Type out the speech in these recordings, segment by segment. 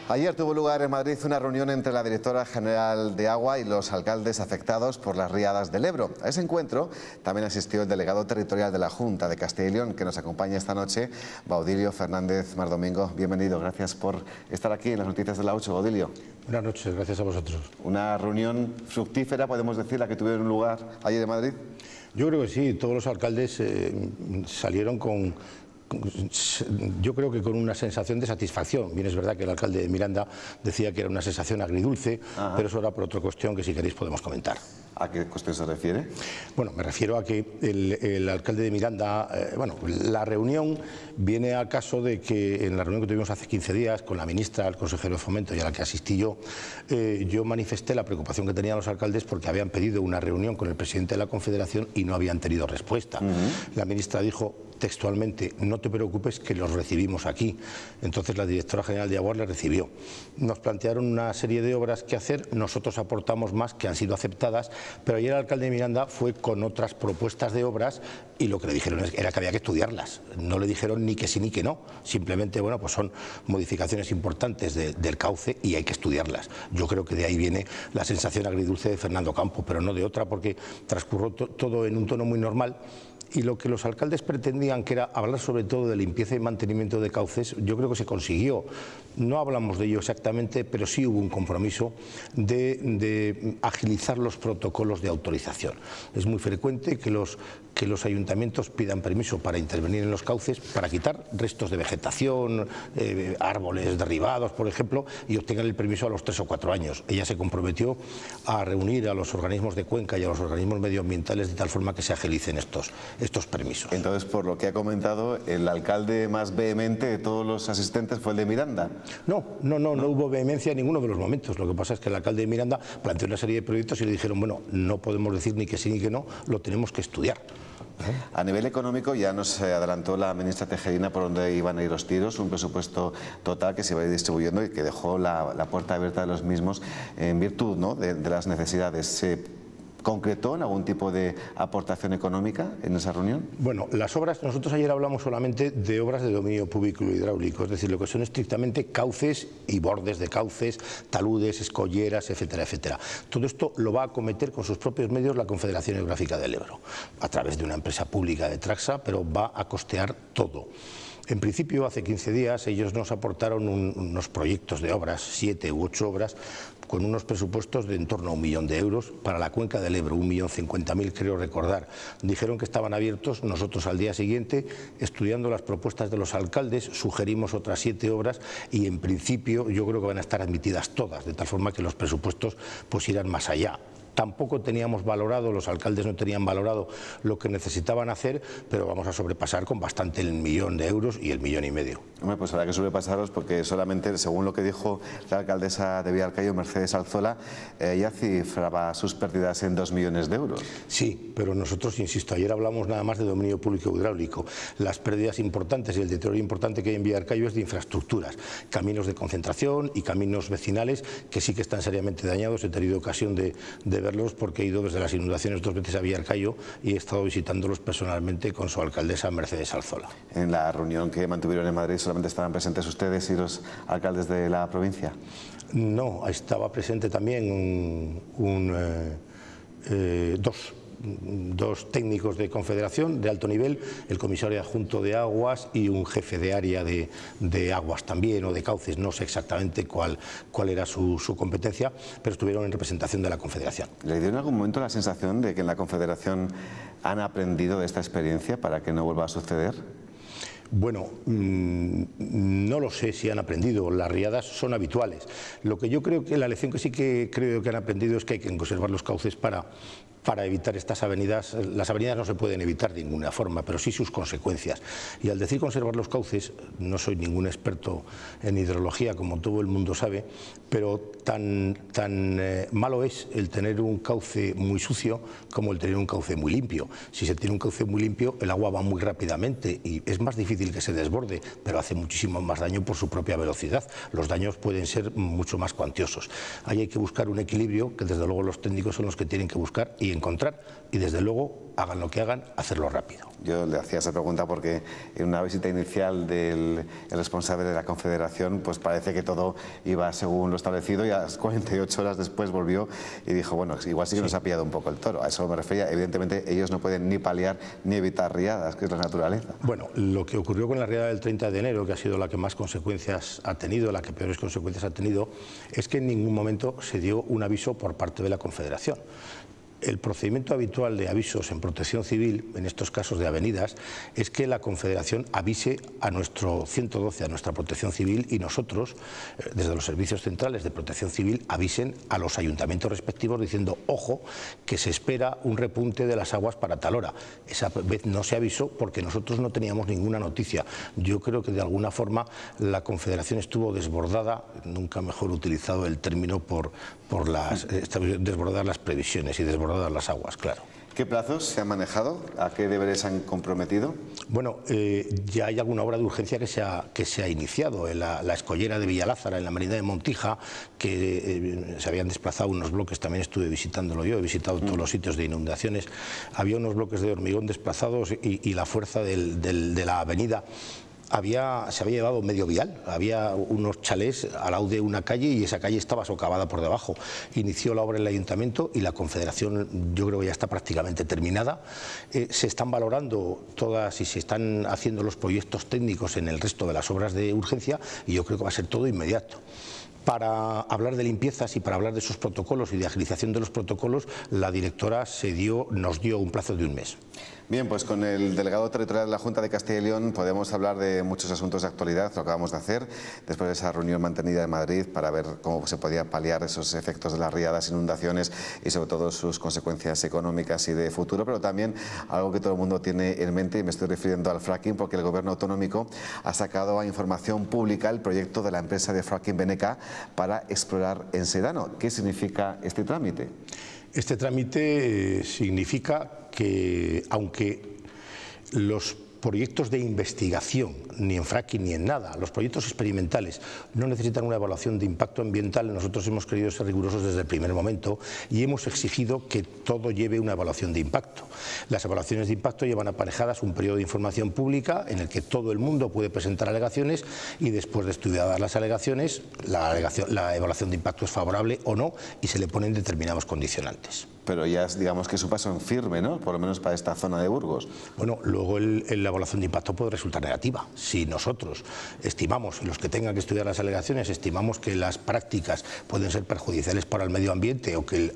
Ayer tuvo lugar en Madrid una reunión entre la directora general de Agua y los alcaldes afectados por las riadas del Ebro. A ese encuentro también asistió el delegado territorial de la Junta de Castilla y León, que nos acompaña esta noche, Baudilio Fernández Mardomingo. Bienvenido, gracias por estar aquí en las noticias de la 8, Baudilio. Buenas noches, gracias a vosotros. Una reunión fructífera, podemos decir, la que tuvieron lugar ayer en Madrid. Yo creo que sí, todos los alcaldes salieron yo creo que con una sensación de satisfacción. Bien, es verdad que el alcalde de Miranda decía que era una sensación agridulce, pero eso era por otra cuestión que si queréis podemos comentar. ¿A qué cuestión se refiere? Bueno, me refiero a que el alcalde de Miranda, la reunión viene al caso de que en la reunión que tuvimos hace 15 días con la ministra, el consejero de Fomento y a la que asistí yo manifesté la preocupación que tenían los alcaldes porque habían pedido una reunión con el presidente de la Confederación y no habían tenido respuesta. La ministra dijo textualmente: no te preocupes, que los recibimos aquí. Entonces la directora general de Agua le recibió. Nos plantearon una serie de obras que hacer, nosotros aportamos más que han sido aceptadas, pero ayer el alcalde de Miranda fue con otras propuestas de obras y lo que le dijeron era que había que estudiarlas. No le dijeron ni que sí ni que no, simplemente pues son modificaciones importantes del cauce y hay que estudiarlas. Yo creo que de ahí viene la sensación agridulce de Fernando Campos, pero no de otra, porque transcurrió todo en un tono muy normal. Y lo que los alcaldes pretendían, que era hablar sobre todo de limpieza y mantenimiento de cauces, yo creo que se consiguió. No hablamos de ello exactamente, pero sí hubo un compromiso de agilizar los protocolos de autorización. Es muy frecuente que los ayuntamientos pidan permiso para intervenir en los cauces, para quitar restos de vegetación, árboles derribados, por ejemplo, y obtengan el permiso a los 3 o 4 años. Ella se comprometió a reunir a los organismos de Cuenca y a los organismos medioambientales de tal forma que se agilicen estos permisos. Entonces, por lo que ha comentado, el alcalde más vehemente de todos los asistentes fue el de Miranda. No hubo vehemencia en ninguno de los momentos. Lo que pasa es que el alcalde de Miranda planteó una serie de proyectos y le dijeron: bueno, no podemos decir ni que sí ni que no, lo tenemos que estudiar. A nivel económico ya nos adelantó la ministra Tejerina por dónde iban a ir los tiros, un presupuesto total que se iba a ir distribuyendo y que dejó la puerta abierta de los mismos en virtud, ¿no?, de las necesidades. ¿Se concretó en algún tipo de aportación económica en esa reunión? Bueno, las obras, nosotros ayer hablamos solamente de obras de dominio público y hidráulico, es decir, lo que son estrictamente cauces y bordes de cauces, taludes, escolleras, etcétera, etcétera. Todo esto lo va a acometer con sus propios medios la Confederación Hidrográfica del Ebro, a través de una empresa pública de Traxa, pero va a costear todo. En principio, hace 15 días, ellos nos aportaron unos proyectos de obras, 7 u 8 obras, con unos presupuestos de en torno a 1 millón de euros para la cuenca del Ebro, 1.050.000 creo recordar. Dijeron que estaban abiertos. Nosotros al día siguiente, estudiando las propuestas de los alcaldes, sugerimos otras 7 obras y en principio yo creo que van a estar admitidas todas, de tal forma que los presupuestos pues irán más allá. Tampoco teníamos valorado, los alcaldes no tenían valorado lo que necesitaban hacer, pero vamos a sobrepasar con bastante el 1 millón de euros y el 1,5 millones. Hombre, pues habrá que sobrepasaros porque solamente, según lo que dijo la alcaldesa de Villarcayo, Mercedes Alzola, ella cifraba sus pérdidas en 2 millones de euros. Sí, pero nosotros, insisto, ayer hablamos nada más de dominio público hidráulico. Las pérdidas importantes y el deterioro importante que hay en Villarcayo es de infraestructuras, caminos de concentración y caminos vecinales que sí que están seriamente dañados. He tenido ocasión de verlos porque he ido desde las inundaciones 2 veces a Villarcayo y he estado visitándolos personalmente con su alcaldesa Mercedes Alzola. En la reunión que mantuvieron en Madrid solamente estaban presentes ustedes y los alcaldes de la provincia. No, estaba presente también dos técnicos de Confederación de alto nivel, el comisario adjunto de aguas y un jefe de área de aguas también, o de cauces, no sé exactamente cuál era su competencia, pero estuvieron en representación de la Confederación. ¿Le dio en algún momento la sensación de que en la Confederación han aprendido de esta experiencia para que no vuelva a suceder? Bueno, no lo sé si han aprendido, las riadas son habituales. Lo que yo creo que la lección que sí que creo que han aprendido es que hay que conservar los cauces para evitar estas avenidas. Las avenidas no se pueden evitar de ninguna forma, pero sí sus consecuencias. Y al decir conservar los cauces, no soy ningún experto en hidrología, como todo el mundo sabe, pero tan malo es el tener un cauce muy sucio como el tener un cauce muy limpio. Si se tiene un cauce muy limpio, el agua va muy rápidamente y es más difícil que se desborde, pero hace muchísimo más daño por su propia velocidad. Los daños pueden ser mucho más cuantiosos. Ahí hay que buscar un equilibrio que desde luego los técnicos son los que tienen que buscar, y encontrar y desde luego hagan lo que hagan, hacerlo rápido. Yo le hacía esa pregunta porque en una visita inicial del responsable de la Confederación pues parece que todo iba según lo establecido y a las 48 horas después volvió y dijo, bueno, igual sí que nos ha pillado un poco el toro. A eso me refería. Evidentemente ellos no pueden ni paliar ni evitar riadas, que es la naturaleza. Bueno, lo que ocurrió con la riada del 30 de enero, que ha sido la que más consecuencias ha tenido, la que peores consecuencias ha tenido, es que en ningún momento se dio un aviso por parte de la Confederación. El procedimiento habitual de avisos en protección civil, en estos casos de avenidas, es que la Confederación avise a nuestro 112, a nuestra protección civil, y nosotros, desde los servicios centrales de protección civil, avisen a los ayuntamientos respectivos diciendo, ojo, que se espera un repunte de las aguas para tal hora. Esa vez no se avisó porque nosotros no teníamos ninguna noticia. Yo creo que de alguna forma la Confederación estuvo desbordada, nunca mejor utilizado el término, por desbordar las previsiones y desbordar las aguas, claro. ¿Qué plazos se han manejado? ¿A qué deberes han comprometido? Bueno, ya hay alguna obra de urgencia que se ha iniciado. En la escollera de Villalázara, en la Marina de Montija, que se habían desplazado unos bloques, también estuve visitándolo yo, he visitado todos los sitios de inundaciones. Había unos bloques de hormigón desplazados y la fuerza de la avenida se había llevado medio vial, había unos chalés al lado de una calle y esa calle estaba socavada por debajo. Inició la obra el Ayuntamiento y la Confederación, yo creo que ya está prácticamente terminada. Se están valorando todas y se están haciendo los proyectos técnicos en el resto de las obras de urgencia y yo creo que va a ser todo inmediato. Para hablar de limpiezas y para hablar de esos protocolos y de agilización de los protocolos, la directora nos dio un plazo de un mes. Bien, pues con el delegado territorial de la Junta de Castilla y León podemos hablar de muchos asuntos de actualidad, lo acabamos de hacer después de esa reunión mantenida en Madrid para ver cómo se podía paliar esos efectos de las riadas, inundaciones y sobre todo sus consecuencias económicas y de futuro, pero también algo que todo el mundo tiene en mente, y me estoy refiriendo al fracking, porque el Gobierno autonómico ha sacado a información pública el proyecto de la empresa de fracking Beneca para explorar en Sedano. ¿Qué significa este trámite? Este trámite significa que, aunque los proyectos de investigación, ni en fracking ni en nada, los proyectos experimentales no necesitan una evaluación de impacto ambiental, nosotros hemos querido ser rigurosos desde el primer momento y hemos exigido que todo lleve una evaluación de impacto. Las evaluaciones de impacto llevan aparejadas un periodo de información pública en el que todo el mundo puede presentar alegaciones y después de estudiadas las alegaciones, la evaluación de impacto es favorable o no y se le ponen determinados condicionantes. Pero ya digamos que es un paso en firme, ¿no? Por lo menos para esta zona de Burgos. Bueno, luego la evaluación de impacto puede resultar negativa. Si nosotros estimamos, y los que tengan que estudiar las alegaciones, estimamos que las prácticas pueden ser perjudiciales para el medio ambiente o que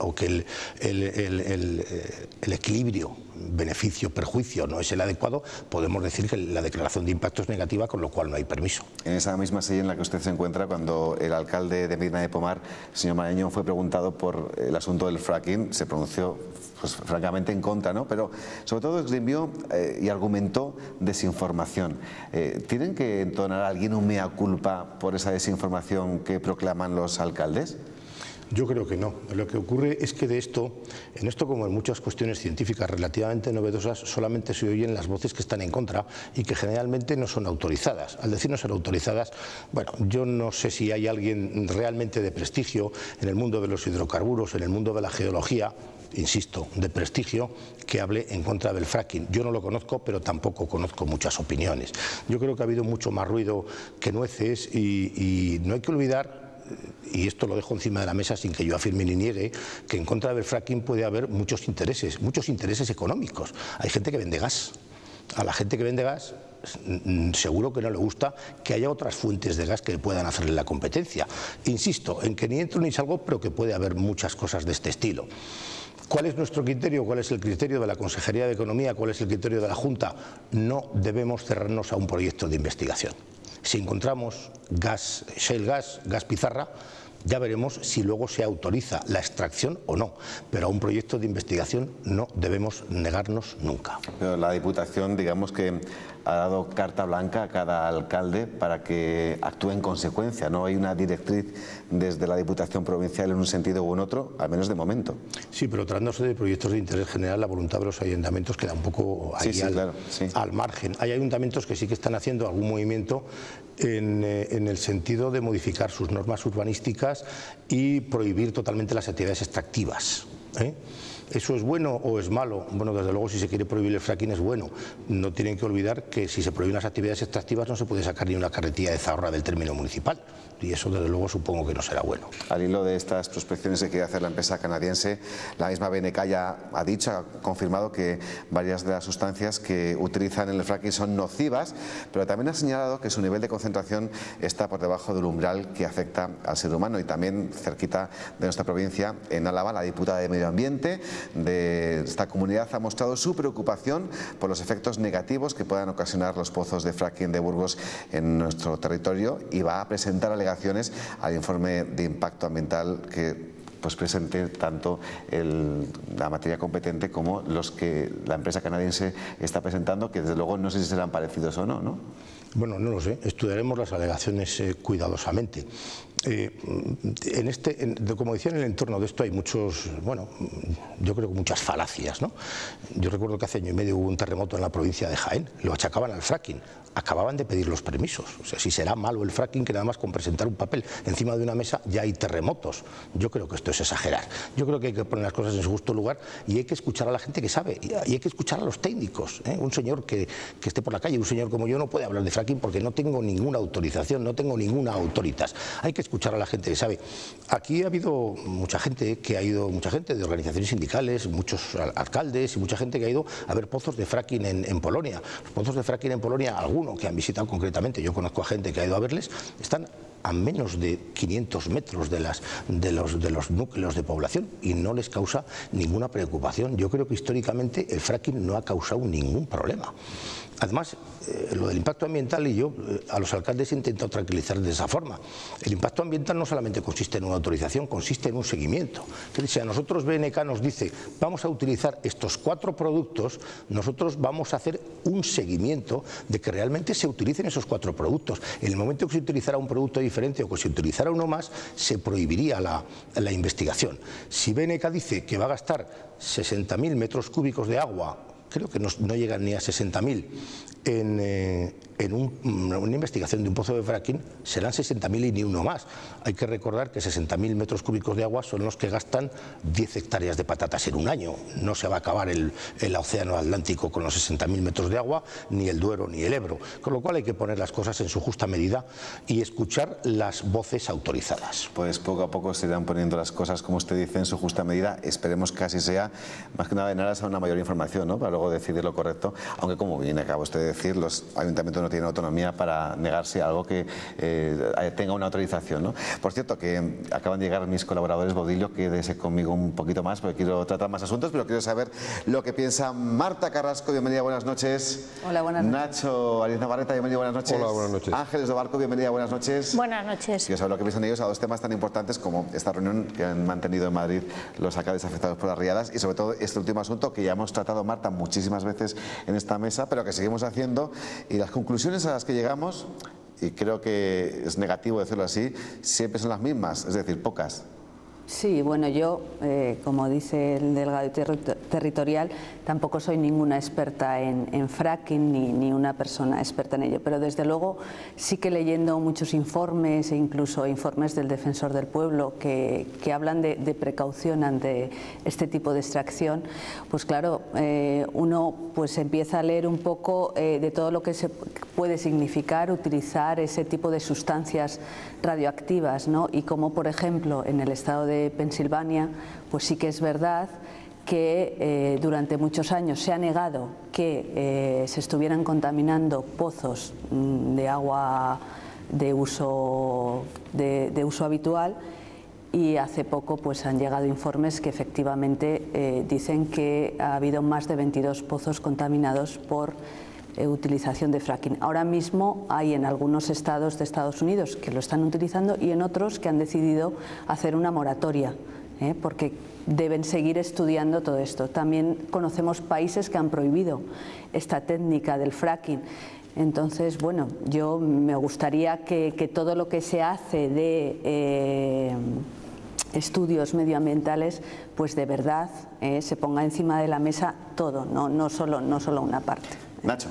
el equilibrio beneficio-perjuicio no es el adecuado, podemos decir que la declaración de impacto es negativa, con lo cual no hay permiso. En esa misma silla en la que usted se encuentra, cuando el alcalde de Medina de Pomar, señor Marañón, fue preguntado por el asunto del fracking, se pronunció pues, francamente en contra, ¿no? Pero sobre todo esgrimió y argumentó desinformación. ¿Tienen que entonar a alguien un mea culpa por esa desinformación que proclaman los alcaldes? Yo creo que no. Lo que ocurre es que en esto como en muchas cuestiones científicas relativamente novedosas, solamente se oyen las voces que están en contra y que generalmente no son autorizadas. Al decir no ser autorizadas, bueno, yo no sé si hay alguien realmente de prestigio en el mundo de los hidrocarburos, en el mundo de la geología, insisto, de prestigio, que hable en contra del fracking. Yo no lo conozco, pero tampoco conozco muchas opiniones. Yo creo que ha habido mucho más ruido que nueces y no hay que olvidar, y esto lo dejo encima de la mesa sin que yo afirme ni niegue, que en contra del fracking puede haber muchos intereses económicos. Hay gente que vende gas. A la gente que vende gas seguro que no le gusta que haya otras fuentes de gas que puedan hacerle la competencia. Insisto, en que ni entro ni salgo, pero que puede haber muchas cosas de este estilo. ¿Cuál es nuestro criterio? ¿Cuál es el criterio de la Consejería de Economía? ¿Cuál es el criterio de la Junta? No debemos cerrarnos a un proyecto de investigación. Si encontramos gas, shale gas, gas pizarra, ya veremos si luego se autoriza la extracción o no, pero a un proyecto de investigación no debemos negarnos nunca. Pero la Diputación, digamos que ha dado carta blanca a cada alcalde para que actúe en consecuencia. No hay una directriz desde la Diputación provincial en un sentido u en otro, al menos de momento. Sí, pero tratándose de proyectos de interés general, la voluntad de los ayuntamientos queda un poco ahí al margen. Hay ayuntamientos que sí que están haciendo algún movimiento en el sentido de modificar sus normas urbanísticas y prohibir totalmente las actividades extractivas. ¿Eso es bueno o es malo? Bueno, desde luego, si se quiere prohibir el fracking es bueno. No tienen que olvidar que si se prohíben las actividades extractivas no se puede sacar ni una carretilla de Zahorra del término municipal. Y eso, desde luego, supongo que no será bueno. Al hilo de estas prospecciones que quiere hacer la empresa canadiense, la misma BNK ya ha dicho, ha confirmado que varias de las sustancias que utilizan en el fracking son nocivas, pero también ha señalado que su nivel de concentración está por debajo del umbral que afecta al ser humano. Y también cerquita de nuestra provincia, en Álava, la diputada de Medio Ambiente de esta comunidad ha mostrado su preocupación por los efectos negativos que puedan ocasionar los pozos de fracking de Burgos en nuestro territorio y va a presentar alegaciones al informe de impacto ambiental que presente tanto la materia competente como los que la empresa canadiense está presentando, que desde luego no sé si serán parecidos o no, ¿no? Bueno, no lo sé, estudiaremos las alegaciones cuidadosamente. Como decía, en el entorno de esto hay muchos, bueno, yo creo que muchas falacias, ¿no? Yo recuerdo que hace año y medio hubo un terremoto en la provincia de Jaén, lo achacaban al fracking, acababan de pedir los permisos. O sea, si será malo el fracking, que nada más con presentar un papel encima de una mesa ya hay terremotos. Yo creo que esto es exagerar. Yo creo que hay que poner las cosas en su justo lugar y hay que escuchar a la gente que sabe y hay que escuchar a los técnicos, ¿eh? Un señor que esté por la calle, un señor como yo, no puede hablar de fracking porque no tengo ninguna autorización, no tengo ninguna autoritas. Hay que escuchar a la gente que sabe. Aquí ha habido mucha gente de organizaciones sindicales, muchos alcaldes y mucha gente que ha ido a ver pozos de fracking en Polonia. Los pozos de fracking en Polonia, algunos que han visitado concretamente, yo conozco a gente que ha ido a verles, están a menos de 500 metros de los núcleos de población y no les causa ninguna preocupación. Yo creo que históricamente el fracking no ha causado ningún problema. Además, lo del impacto ambiental, y yo a los alcaldes he intentado tranquilizar de esa forma. El impacto ambiental no solamente consiste en una autorización, consiste en un seguimiento. Si a nosotros BNK nos dice vamos a utilizar estos 4 productos, nosotros vamos a hacer un seguimiento de que realmente se utilicen esos 4 productos. En el momento que se utilizara un producto diferente o que se utilizara uno más, se prohibiría la investigación. Si BNK dice que va a gastar 60.000 metros cúbicos de agua, creo que no llegan ni a 60.000 en una investigación de un pozo de fracking, serán 60.000 y ni uno más. Hay que recordar que 60.000 metros cúbicos de agua son los que gastan 10 hectáreas de patatas en un año. No se va a acabar el océano Atlántico con los 60.000 metros de agua, ni el Duero ni el Ebro. Con lo cual hay que poner las cosas en su justa medida y escuchar las voces autorizadas. Pues poco a poco se irán poniendo las cosas, como usted dice, en su justa medida. Esperemos que así sea, más que nada en aras a una mayor información, ¿no? Para luego decidir lo correcto, aunque como bien acaba usted de decir, los ayuntamientos no tienen autonomía para negarse a algo que tenga una autorización, ¿no? Por cierto, que acaban de llegar mis colaboradores, Baudilio, quédese conmigo un poquito más porque quiero tratar más asuntos, pero quiero saber lo que piensa Marta Carrasco. Bienvenida, buenas noches. Hola, buenas noches. Nacho Ariz Navarrete, bienvenido, buenas noches. Hola, buenas noches. Ángeles de Barco, bienvenida, buenas noches. Buenas noches. Quiero saber lo que piensan ellos a 2 temas tan importantes como esta reunión que han mantenido en Madrid los alcaldes afectados por las riadas y sobre todo este último asunto que ya hemos tratado, Marta, muchísimas veces en esta mesa, pero que seguimos haciendo, y las conclusiones a las que llegamos, y creo que es negativo decirlo así, siempre son las mismas, es decir, pocas. Sí, bueno, yo, como dice el delegado territorial, tampoco soy ninguna experta en fracking ni una persona experta en ello, pero desde luego sí que leyendo muchos informes e incluso informes del Defensor del Pueblo que hablan de precaución ante este tipo de extracción, pues claro, uno pues empieza a leer un poco de todo lo que se puede significar utilizar ese tipo de sustancias radioactivas, ¿no? Y como por ejemplo en el estado de Pensilvania, pues sí que es verdad que durante muchos años se ha negado que se estuvieran contaminando pozos de agua de uso habitual, y hace poco pues han llegado informes que efectivamente dicen que ha habido más de 22 pozos contaminados por utilización de fracking. Ahora mismo hay en algunos estados de Estados Unidos que lo están utilizando y en otros que han decidido hacer una moratoria, porque deben seguir estudiando todo esto. También conocemos países que han prohibido esta técnica del fracking. Entonces, bueno, yo me gustaría que todo lo que se hace de estudios medioambientales, pues de verdad se ponga encima de la mesa todo, no solo una parte. Nacho.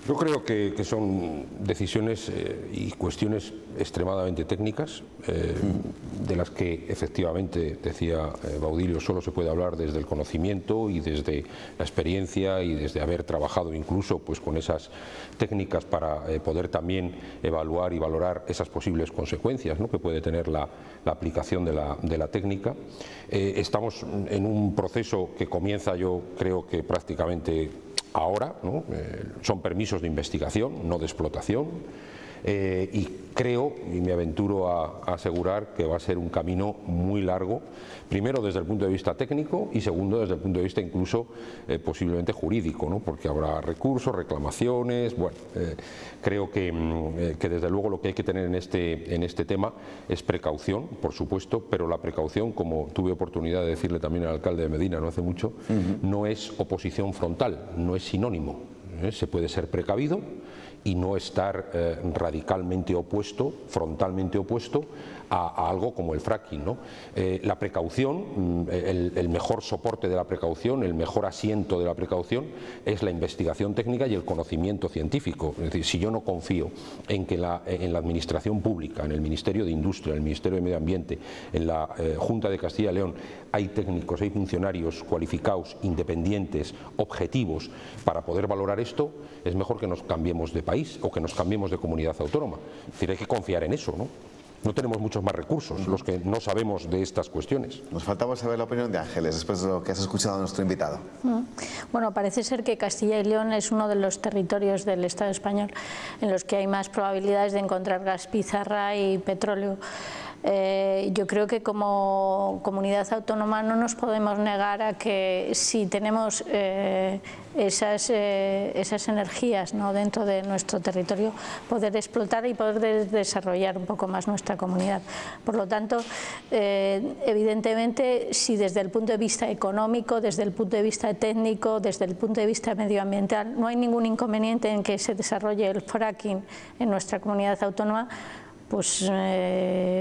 Yo creo que son decisiones y cuestiones extremadamente técnicas, de las que efectivamente, decía Baudilio, solo se puede hablar desde el conocimiento y desde la experiencia y desde haber trabajado incluso pues con esas técnicas para poder también evaluar y valorar esas posibles consecuencias, ¿no?, que puede tener la aplicación de la técnica. Estamos en un proceso que comienza, yo creo que prácticamente ahora, ¿no? Son permisos de investigación, no de explotación, y creo, y me aventuro a asegurar, que va a ser un camino muy largo, primero desde el punto de vista técnico y segundo desde el punto de vista incluso posiblemente jurídico, ¿no?, porque habrá recursos, reclamaciones. Bueno, creo que desde luego lo que hay que tener en este tema es precaución, por supuesto, pero la precaución, como tuve oportunidad de decirle también al alcalde de Medina no hace mucho, no es oposición frontal, no es sinónimo. Se puede ser precavido y no estar radicalmente opuesto, frontalmente opuesto a algo como el fracking, ¿no? La precaución, el mejor soporte de la precaución, el mejor asiento de la precaución es la investigación técnica y el conocimiento científico. Es decir, si yo no confío en que en la administración pública, en el Ministerio de Industria, en el Ministerio de Medio Ambiente, en la Junta de Castilla y León, hay técnicos, hay funcionarios cualificados, independientes, objetivos para poder valorar esto, es mejor que nos cambiemos de país o que nos cambiemos de comunidad autónoma. Es decir, hay que confiar en eso, ¿no? No tenemos muchos más recursos los que no sabemos de estas cuestiones. Nos faltaba saber la opinión de Ángeles después de lo que has escuchado a nuestro invitado. Bueno, parece ser que Castilla y León es uno de los territorios del Estado español en los que hay más probabilidades de encontrar gas pizarra y petróleo. Yo creo que como comunidad autónoma no nos podemos negar a que si tenemos esas energías, ¿no?, dentro de nuestro territorio, poder explotar y poder desarrollar un poco más nuestra comunidad. Por lo tanto, evidentemente, si desde el punto de vista económico, desde el punto de vista técnico, desde el punto de vista medioambiental, no hay ningún inconveniente en que se desarrolle el fracking en nuestra comunidad autónoma, pues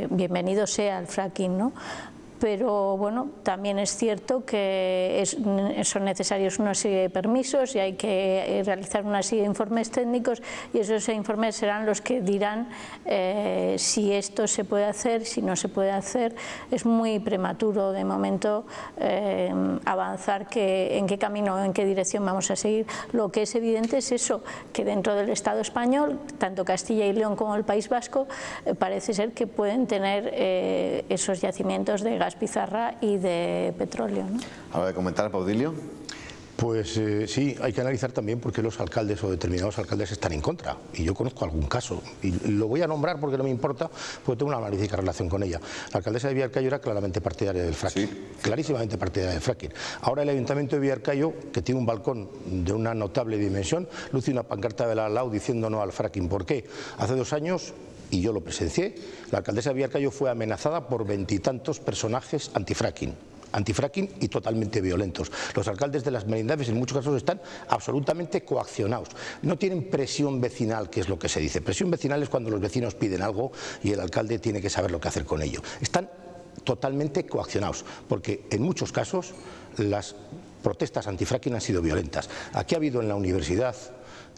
bienvenido sea el fracking, ¿no? Pero bueno, también es cierto que son necesarios una serie de permisos y hay que realizar una serie de informes técnicos, y esos informes serán los que dirán si esto se puede hacer, si no se puede hacer. Es muy prematuro de momento avanzar en qué camino, en qué dirección vamos a seguir. Lo que es evidente es eso, que dentro del Estado español, tanto Castilla y León como el País Vasco, parece ser que pueden tener esos yacimientos de gas pizarra y de petróleo, ¿no? ¿Algo de comentar, Baudilio? Pues sí, hay que analizar también por qué los alcaldes o determinados alcaldes están en contra. Y yo conozco algún caso, y lo voy a nombrar porque no me importa, porque tengo una magnífica relación con ella. La alcaldesa de Villarcayo era claramente partidaria del fracking, sí, clarísimamente partidaria del fracking. Ahora el Ayuntamiento de Villarcayo, que tiene un balcón de una notable dimensión, luce una pancarta de la LAU diciendo no al fracking. ¿Por qué? Hace 2 años, y yo lo presencié, la alcaldesa de Villarcayo fue amenazada por 20 y tantos personajes antifracking y totalmente violentos. Los alcaldes de las merindades en muchos casos están absolutamente coaccionados. No tienen presión vecinal, que es lo que se dice. Presión vecinal es cuando los vecinos piden algo y el alcalde tiene que saber lo que hacer con ello. Están totalmente coaccionados, porque en muchos casos las protestas antifracking han sido violentas. Aquí ha habido en la universidad,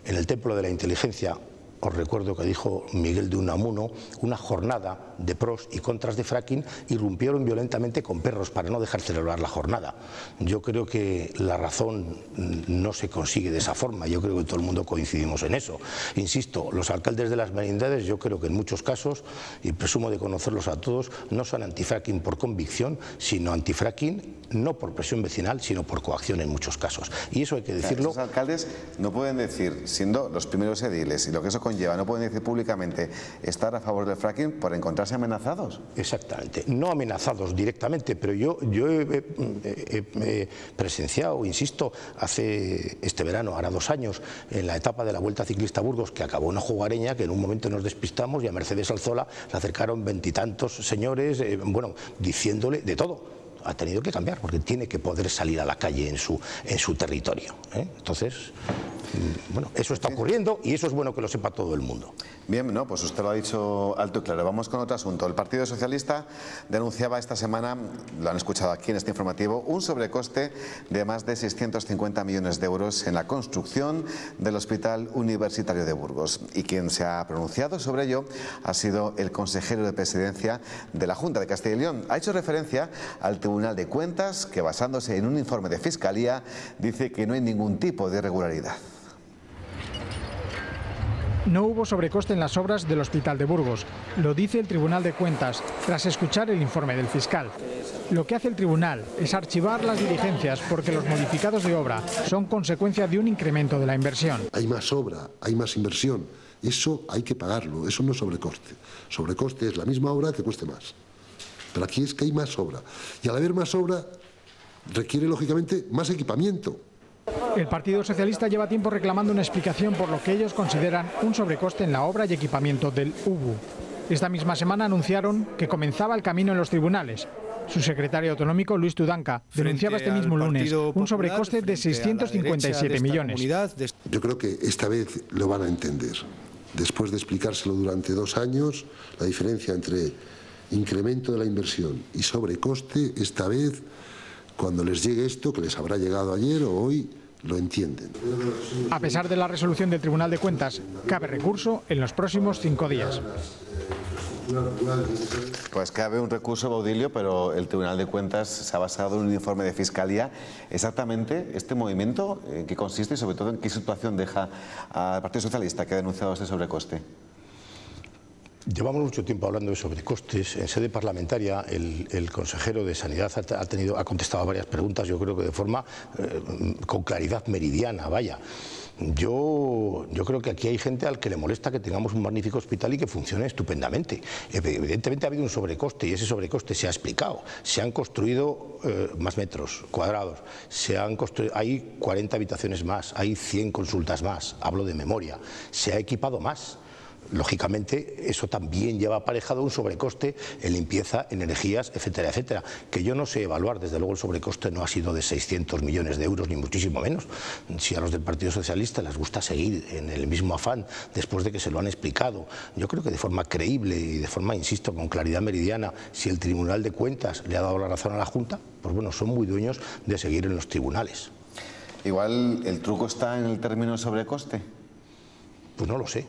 en el Templo de la Inteligencia, os recuerdo que dijo Miguel de Unamuno, una jornada de pros y contras de fracking, irrumpieron violentamente con perros para no dejar celebrar la jornada. Yo creo que la razón no se consigue de esa forma, yo creo que todo el mundo coincidimos en eso. Insisto, los alcaldes de las merindades, yo creo que en muchos casos, y presumo de conocerlos a todos, no son antifracking por convicción, sino antifracking no por presión vecinal, sino por coacción en muchos casos. Y eso hay que decirlo. Los alcaldes no pueden decir, siendo los primeros ediles y lo que eso conlleva, no pueden decir públicamente estar a favor del fracking por encontrarse amenazados. Exactamente, no amenazados directamente, pero yo he presenciado, insisto, este verano, hará 2 años, en la etapa de la Vuelta Ciclista a Burgos, que acabó una jugareña, que en un momento nos despistamos y a Mercedes Alzola se acercaron 20 y tantos señores, bueno, diciéndole de todo. Ha tenido que cambiar porque tiene que poder salir a la calle en su territorio, ¿eh? Entonces, Bueno, eso está ocurriendo y eso es bueno que lo sepa todo el mundo. Bien, no, pues usted lo ha dicho alto y claro. Vamos con otro asunto. El Partido Socialista denunciaba esta semana, lo han escuchado aquí en este informativo, un sobrecoste de más de 650 millones de euros en la construcción del Hospital Universitario de Burgos. Y quien se ha pronunciado sobre ello ha sido el consejero de Presidencia de la Junta de Castilla y León. Ha hecho referencia al Tribunal de Cuentas, que basándose en un informe de Fiscalía, dice que no hay ningún tipo de irregularidad. No hubo sobrecoste en las obras del Hospital de Burgos, lo dice el Tribunal de Cuentas, tras escuchar el informe del fiscal. Lo que hace el tribunal es archivar las diligencias porque los modificados de obra son consecuencia de un incremento de la inversión. Hay más obra, hay más inversión, eso hay que pagarlo, eso no es sobrecoste. Sobrecoste es la misma obra que cueste más. Pero aquí es que hay más obra. Y al haber más obra, requiere lógicamente más equipamiento. El Partido Socialista lleva tiempo reclamando una explicación por lo que ellos consideran un sobrecoste en la obra y equipamiento del UBU. Esta misma semana anunciaron que comenzaba el camino en los tribunales. Su secretario autonómico, Luis Tudanca, denunciaba este mismo lunes un sobrecoste de 657 millones. Yo creo que esta vez lo van a entender. Después de explicárselo durante 2 años, la diferencia entre incremento de la inversión y sobrecoste, esta vez, cuando les llegue esto, que les habrá llegado ayer o hoy, lo entienden. A pesar de la resolución del Tribunal de Cuentas, cabe recurso en los próximos 5 días. Pues cabe un recurso, Baudilio, pero el Tribunal de Cuentas se ha basado en un informe de Fiscalía. Exactamente este movimiento, ¿en qué consiste y sobre todo en qué situación deja al Partido Socialista que ha denunciado este sobrecoste? Llevamos mucho tiempo hablando de sobrecostes. En sede parlamentaria el consejero de Sanidad ha contestado a varias preguntas, yo creo que de forma con claridad meridiana, vaya. Yo creo que aquí hay gente al que le molesta que tengamos un magnífico hospital y que funcione estupendamente. Evidentemente ha habido un sobrecoste y ese sobrecoste se ha explicado. Se han construido más metros cuadrados, hay 40 habitaciones más, hay 100 consultas más, hablo de memoria, se ha equipado más. Lógicamente, eso también lleva aparejado un sobrecoste en limpieza, energías, etcétera, etcétera. Que yo no sé evaluar, desde luego el sobrecoste no ha sido de 600 millones de euros, ni muchísimo menos. Si a los del Partido Socialista les gusta seguir en el mismo afán después de que se lo han explicado, yo creo que de forma creíble y de forma, insisto, con claridad meridiana, si el Tribunal de Cuentas le ha dado la razón a la Junta, pues bueno, son muy dueños de seguir en los tribunales. Igual el truco está en el término sobrecoste. Pues no lo sé,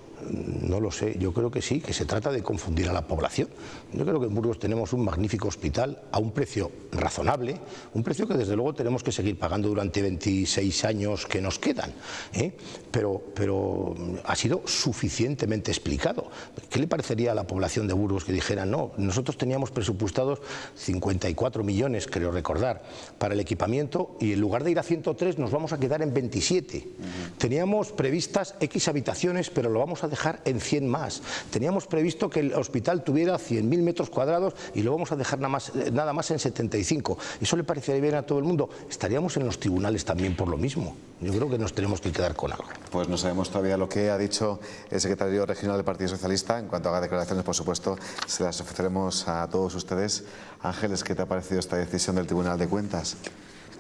no lo sé. Yo creo que sí, que se trata de confundir a la población. Yo creo que en Burgos tenemos un magnífico hospital a un precio razonable, un precio que desde luego tenemos que seguir pagando durante 26 años que nos quedan, ¿eh? Pero ha sido suficientemente explicado. ¿Qué le parecería a la población de Burgos que dijera, no, nosotros teníamos presupuestados 54 millones, creo recordar, para el equipamiento y en lugar de ir a 103 nos vamos a quedar en 27. Teníamos previstas X habitaciones, pero lo vamos a dejar en 100 más. Teníamos previsto que el hospital tuviera 100.000 metros cuadrados y lo vamos a dejar nada más en 75. ¿Eso le parecería bien a todo el mundo? Estaríamos en los tribunales también por lo mismo. Yo creo que nos tenemos que quedar con algo. Pues no sabemos todavía lo que ha dicho el secretario regional del Partido Socialista. En cuanto haga declaraciones, por supuesto, se las ofreceremos a todos ustedes. Ángeles, ¿qué te ha parecido esta decisión del Tribunal de Cuentas?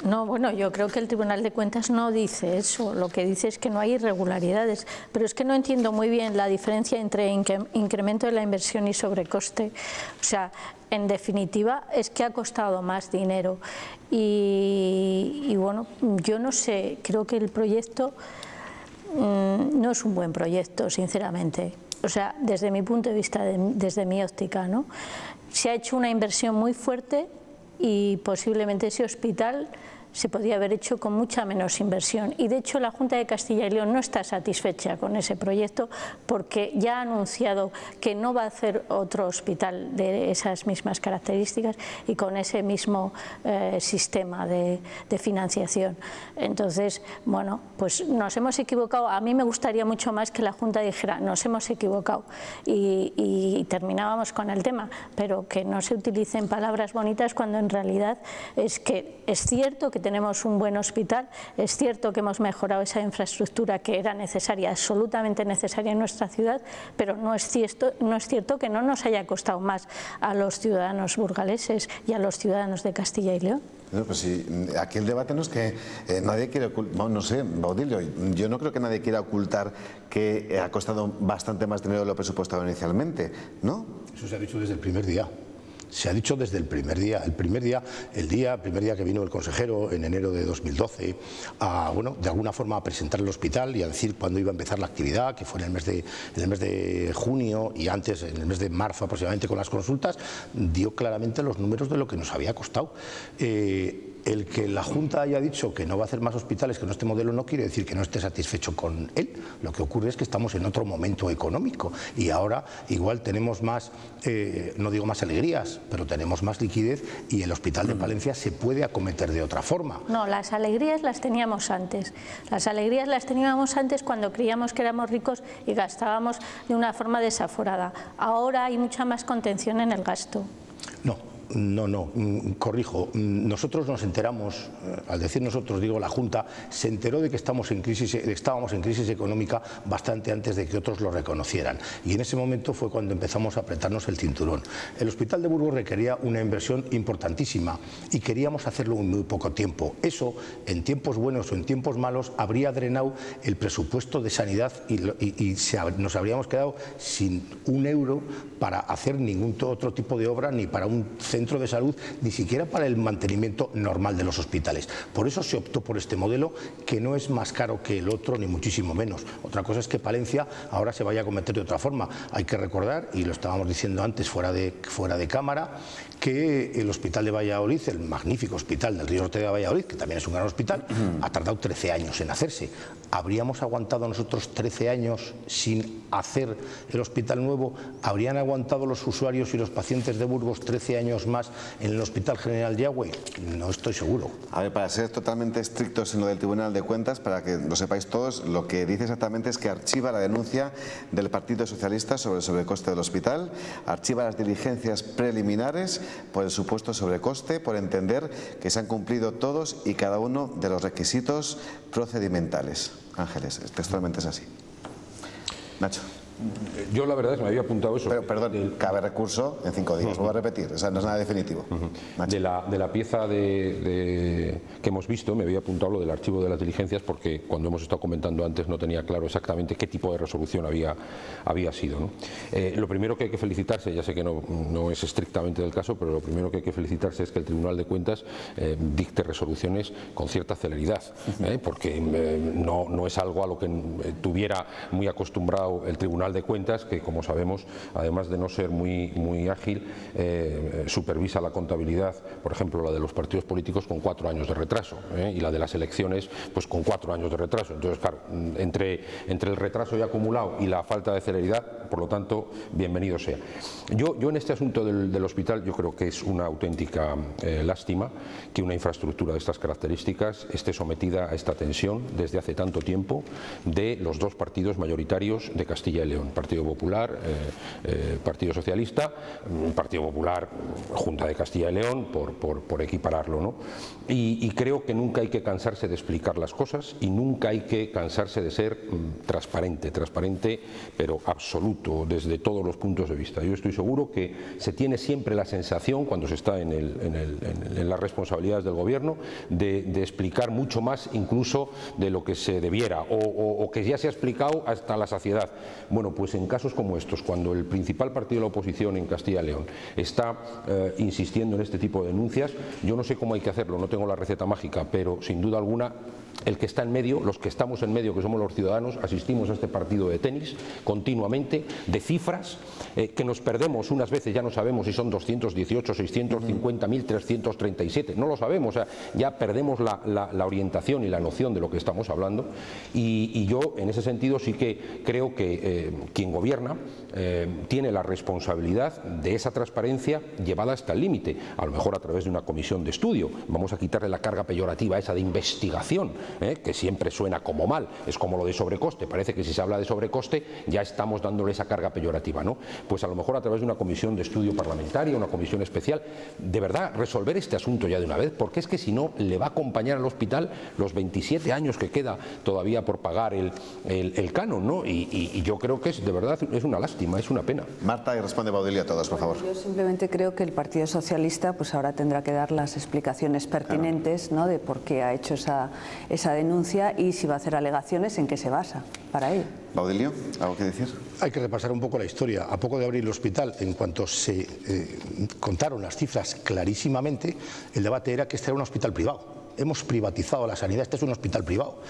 No, bueno, yo creo que el Tribunal de Cuentas no dice eso, lo que dice es que no hay irregularidades, pero es que no entiendo muy bien la diferencia entre incremento de la inversión y sobrecoste. O sea, en definitiva es que ha costado más dinero y bueno, yo no sé, creo que el proyecto no es un buen proyecto, sinceramente. O sea, desde mi punto de vista, desde mi óptica, ¿no? Se ha hecho una inversión muy fuerte y posiblemente ese hospital se podría haber hecho con mucha menos inversión y de hecho la Junta de Castilla y León no está satisfecha con ese proyecto porque ya ha anunciado que no va a hacer otro hospital de esas mismas características y con ese mismo sistema de financiación. Entonces, bueno, pues nos hemos equivocado. A mí me gustaría mucho más que la Junta dijera nos hemos equivocado y terminábamos con el tema, pero que no se utilicen palabras bonitas cuando en realidad es que es cierto que tenemos un buen hospital, es cierto que hemos mejorado esa infraestructura que era necesaria, absolutamente necesaria en nuestra ciudad, pero no es cierto que no nos haya costado más a los ciudadanos burgaleses y a los ciudadanos de Castilla y León. No, pues sí, aquí el debate no es que nadie quiere ocultar, no sé, Baudilio, yo no creo que nadie quiera ocultar que ha costado bastante más dinero de lo presupuestado inicialmente, ¿no? Eso se ha dicho desde el primer día. Se ha dicho desde el primer día. El primer día que vino el consejero en enero de 2012 a, bueno, de alguna forma a presentar el hospital y a decir cuándo iba a empezar la actividad, que fue en el mes de junio y antes en el mes de marzo aproximadamente con las consultas, dio claramente los números de lo que nos había costado. El que la Junta haya dicho que no va a hacer más hospitales con este modelo no quiere decir que no esté satisfecho con él. Lo que ocurre es que estamos en otro momento económico y ahora igual tenemos más, no digo más alegrías, pero tenemos más liquidez y el Hospital de Palencia se puede acometer de otra forma. No, las alegrías las teníamos antes. Las alegrías las teníamos antes cuando creíamos que éramos ricos y gastábamos de una forma desaforada. Ahora hay mucha más contención en el gasto. No, corrijo. Nosotros nos enteramos, al decir nosotros, digo la Junta, se enteró de que estábamos en crisis económica bastante antes de que otros lo reconocieran. Y en ese momento fue cuando empezamos a apretarnos el cinturón. El Hospital de Burgos requería una inversión importantísima y queríamos hacerlo en muy poco tiempo. Eso, en tiempos buenos o en tiempos malos, habría drenado el presupuesto de sanidad y nos habríamos quedado sin un euro para hacer ningún otro tipo de obra, ni para un centro de salud, ni siquiera para el mantenimiento normal de los hospitales. Por eso se optó por este modelo, que no es más caro que el otro, ni muchísimo menos. Otra cosa es que Palencia ahora se vaya a acometer de otra forma. Hay que recordar, y lo estábamos diciendo antes fuera de cámara, que el Hospital de Valladolid, el magnífico Hospital del Río Ortega de Valladolid, que también es un gran hospital, ha tardado 13 años en hacerse. ¿Habríamos aguantado nosotros 13 años sin hacer el hospital nuevo? ¿Habrían aguantado los usuarios y los pacientes de Burgos 13 años más en el Hospital General de Agüe? No estoy seguro. A ver, para ser totalmente estrictos en lo del Tribunal de Cuentas, para que lo sepáis todos, lo que dice exactamente es que archiva la denuncia del Partido Socialista sobre el sobrecoste del hospital, archiva las diligencias preliminares por el supuesto sobrecoste, por entender que se han cumplido todos y cada uno de los requisitos procedimentales. Ángeles, textualmente es así. Nacho. Yo la verdad es que me había apuntado eso. Pero, perdón, cabe recurso en 5 días, vuelvo a repetir, o sea, no es nada definitivo. De la pieza que hemos visto, me había apuntado lo del archivo de las diligencias, porque cuando hemos estado comentando antes no tenía claro exactamente qué tipo de resolución había sido, ¿no? Lo primero que hay que felicitarse, ya sé que no es estrictamente del caso, pero lo primero que hay que felicitarse es que el Tribunal de Cuentas dicte resoluciones con cierta celeridad, porque no es algo a lo que tuviera muy acostumbrado el Tribunal de Cuentas, que como sabemos, además de no ser muy ágil, supervisa la contabilidad, por ejemplo la de los partidos políticos con 4 años de retraso, y la de las elecciones pues con 4 años de retraso. Entonces, claro, entre el retraso ya acumulado y la falta de celeridad, por lo tanto, bienvenido sea. Yo en este asunto del hospital, yo creo que es una auténtica lástima que una infraestructura de estas características esté sometida a esta tensión desde hace tanto tiempo de los dos partidos mayoritarios de Castilla y León, Partido Popular, Partido Socialista, Partido Popular, Junta de Castilla y León, por equipararlo, ¿no? Y creo que nunca hay que cansarse de explicar las cosas y nunca hay que cansarse de ser transparente, pero absoluto, desde todos los puntos de vista. Yo estoy seguro que se tiene siempre la sensación, cuando se está en las responsabilidades del gobierno, de explicar mucho más incluso de lo que se debiera o que ya se ha explicado hasta la saciedad. Bueno, pues en casos como estos, cuando el principal partido de la oposición en Castilla y León está insistiendo en este tipo de denuncias, yo no sé cómo hay que hacerlo, no tengo la receta mágica, pero sin duda alguna el que está en medio, los que estamos en medio, que somos los ciudadanos, asistimos a este partido de tenis continuamente, de cifras que nos perdemos unas veces, ya no sabemos si son 218, 650, 1337, no lo sabemos, o sea, ya perdemos la orientación y la noción de lo que estamos hablando, y yo en ese sentido sí que creo que quien gobierna tiene la responsabilidad de esa transparencia llevada hasta el límite, a lo mejor a través de una comisión de estudio. Vamos a quitarle la carga peyorativa esa de investigación, que siempre suena como mal, es como lo de sobrecoste, parece que si se habla de sobrecoste ya estamos dándole esa carga peyorativa, ¿no? Pues a lo mejor a través de una comisión de estudio parlamentaria, una comisión especial, de verdad resolver este asunto ya de una vez, porque es que si no le va a acompañar al hospital los 27 años que queda todavía por pagar el canon, ¿no? Y yo creo creo que es, de verdad, es una lástima, es una pena. Marta, y responde Baudilio a todos, por favor. Yo simplemente creo que el Partido Socialista pues ahora tendrá que dar las explicaciones pertinentes, ¿no?, de por qué ha hecho esa denuncia y si va a hacer alegaciones, en qué se basa para ello. Baudilio, ¿algo que decir? Hay que repasar un poco la historia. A poco de abrir el hospital, en cuanto se contaron las cifras clarísimamente, el debate era que este era un hospital privado. Hemos privatizado la sanidad, este es un hospital privado.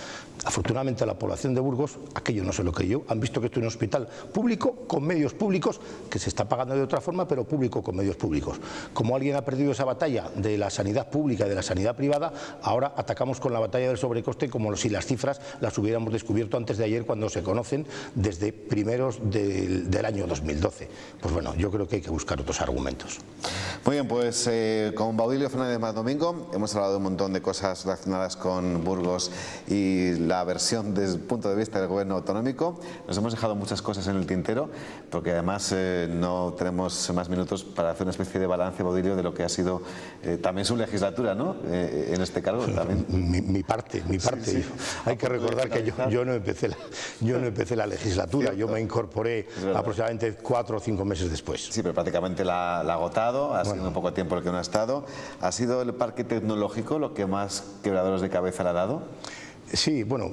Afortunadamente la población de Burgos, aquello no se lo creyó, han visto que esto es un hospital público, con medios públicos, que se está pagando de otra forma, pero público con medios públicos. Como alguien ha perdido esa batalla de la sanidad pública y de la sanidad privada, ahora atacamos con la batalla del sobrecoste como si las cifras las hubiéramos descubierto antes de ayer, cuando se conocen desde primeros del año 2012. Pues bueno, yo creo que hay que buscar otros argumentos. Muy bien, pues con Baudilio Fernández Más Domingo hemos hablado de un montón de cosas relacionadas con Burgos y la versión desde el punto de vista del gobierno autonómico. Nos hemos dejado muchas cosas en el tintero, porque además no tenemos más minutos para hacer una especie de balance, Baudilio, de lo que ha sido también su legislatura, ¿no? En este cargo también. Mi parte. Sí. Hay que recordar que yo no empecé la legislatura, yo me incorporé aproximadamente 4 o 5 meses después. Sí, pero prácticamente la ha agotado, ha sido un poco tiempo el que no ha estado. ¿Ha sido el parque tecnológico lo que más quebraderos de cabeza le ha dado? Sí, bueno,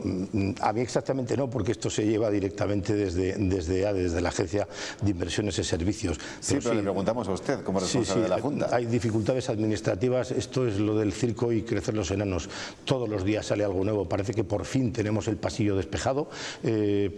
a mí exactamente no, porque esto se lleva directamente desde la Agencia de Inversiones y Servicios. Pero le preguntamos a usted como responsable de la Junta. Hay dificultades administrativas, esto es lo del circo y crecer los enanos. Todos los días sale algo nuevo, parece que por fin tenemos el pasillo despejado.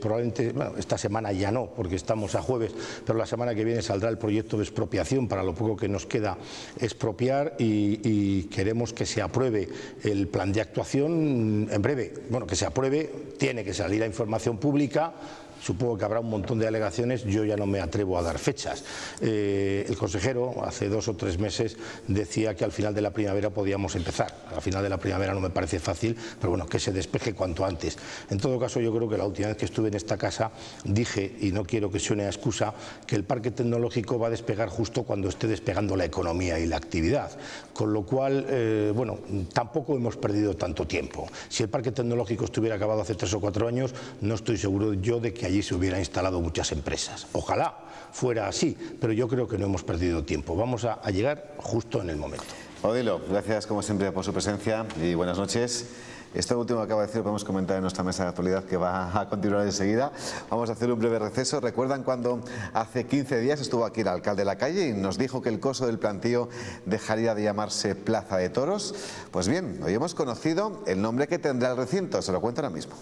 Probablemente, bueno, esta semana ya no, porque estamos a jueves, pero la semana que viene saldrá el proyecto de expropiación, para lo poco que nos queda expropiar, y queremos que se apruebe el plan de actuación en breve. Bueno, que se apruebe, tiene que salir a información pública. Supongo que habrá un montón de alegaciones, yo ya no me atrevo a dar fechas. El consejero hace 2 o 3 meses decía que al final de la primavera podíamos empezar. Al final de la primavera no me parece fácil, pero bueno, que se despeje cuanto antes. En todo caso, yo creo que la última vez que estuve en esta casa dije, y no quiero que suene a excusa, que el parque tecnológico va a despegar justo cuando esté despegando la economía y la actividad. Con lo cual, bueno, tampoco hemos perdido tanto tiempo. Si el parque tecnológico estuviera acabado hace 3 o 4 años, no estoy seguro yo de que allí se hubieran instalado muchas empresas. Ojalá fuera así, pero yo creo que no hemos perdido tiempo. Vamos a llegar justo en el momento. Baudilio, gracias como siempre por su presencia y buenas noches. Esto último que acabo de decir lo podemos comentar en nuestra mesa de actualidad, que va a continuar enseguida. Vamos a hacer un breve receso. ¿Recuerdan cuando hace 15 días estuvo aquí el alcalde de la calle y nos dijo que el coso del plantío dejaría de llamarse Plaza de Toros? Pues bien, hoy hemos conocido el nombre que tendrá el recinto. Se lo cuento ahora mismo.